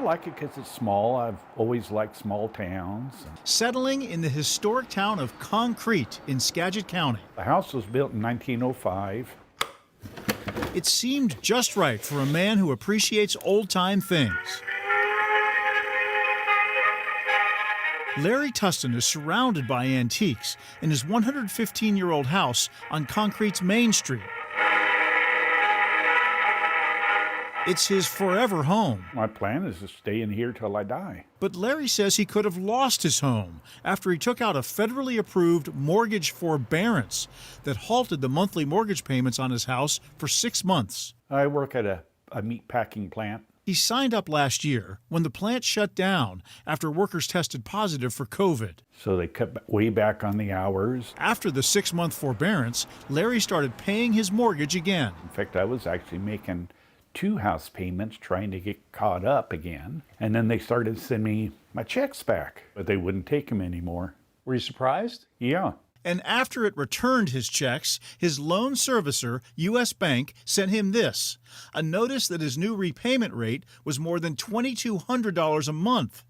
like it because it's small. I've always liked small towns. Settling in the historic town of Concrete in Skagit County. The house was built in 1905. It seemed just right for a man who appreciates old-time things. Larry Tusten is surrounded by antiques in his 115-year-old house on Concrete's Main Street. It's his forever home. My plan is to stay in here till I die. But Larry says he could have lost his home after he took out a federally approved mortgage forbearance that halted the monthly mortgage payments on his house for 6 months. I work at a meat packing plant. He signed up last year when the plant shut down after workers tested positive for COVID. So they cut way back on the hours. After the 6-month forbearance, Larry started paying his mortgage again. In fact, I was actually making 2 house payments trying to get caught up again. And then they started sending me my checks back, but they wouldn't take them anymore. Were you surprised? Yeah. And after it returned his checks, his loan servicer, U.S. Bank, sent him this, a notice that his new repayment rate was more than $2,200 a month.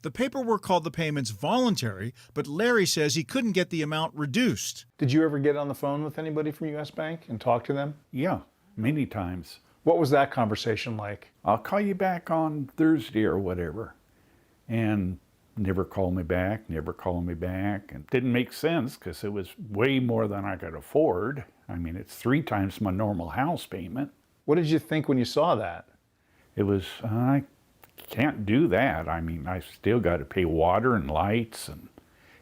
The paperwork called the payments voluntary, but Larry says he couldn't get the amount reduced. Did you ever get on the phone with anybody from U.S. Bank and talk to them? Yeah, many times. What was that conversation like? I'll call you back on Thursday or whatever. And never call me back, never call me back. And it didn't make sense because it was way more than I could afford. I mean, it's 3 times my normal house payment. What did you think when you saw that? It was, I can't do that. I mean, I still got to pay water and lights and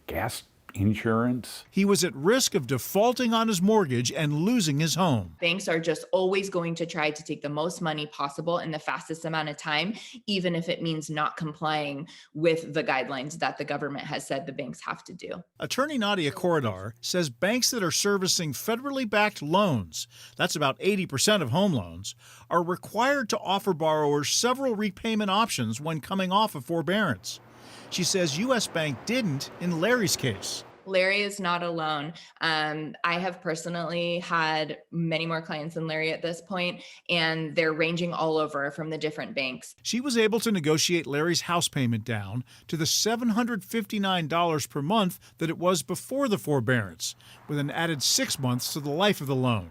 gas insurance. He was at risk of defaulting on his mortgage and losing his home. Banks are just always going to try to take the most money possible in the fastest amount of time, even if it means not complying with the guidelines that the government has said the banks have to do. Attorney Nadia Corridor says banks that are servicing federally backed loans, that's about 80% of home loans, are required to offer borrowers several repayment options when coming off of forbearance. She says U.S. Bank didn't in Larry's case. Larry is not alone. I have personally had many more clients than Larry at this point, and they're ranging all over from the different banks. She was able to negotiate Larry's house payment down to the $759 per month that it was before the forbearance, with an added 6 months to the life of the loan.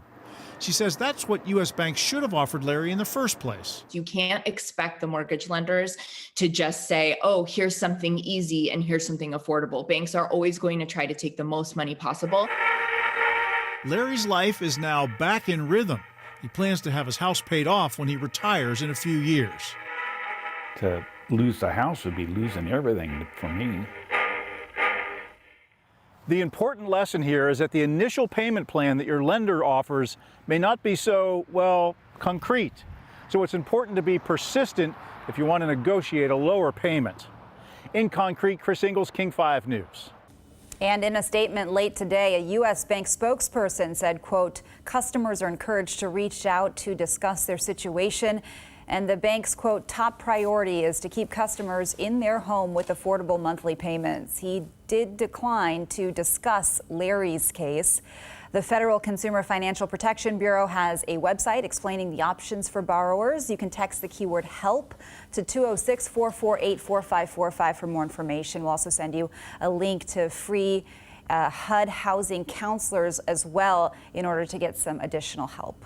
She says that's what U.S. Bank should have offered Larry in the first place. You can't expect the mortgage lenders to just say, oh, here's something easy and here's something affordable. Banks are always going to try to take the most money possible. Larry's life is now back in rhythm. He plans to have his house paid off when he retires in a few years. To lose the house would be losing everything for me. The important lesson here is that the initial payment plan that your lender offers may not be so, well, concrete. So it's important to be persistent if you want to negotiate a lower payment. In Concrete, Chris Ingalls, King 5 News. And in a statement late today, a U.S. Bank spokesperson said, quote, customers are encouraged to reach out to discuss their situation. And the bank's, quote, top priority is to keep customers in their home with affordable monthly payments. He did decline to discuss Larry's case. The Federal Consumer Financial Protection Bureau has a website explaining the options for borrowers. You can text the keyword HELP to 206-448-4545 for more information. We'll also send you a link to free HUD housing counselors as well in order to get some additional help.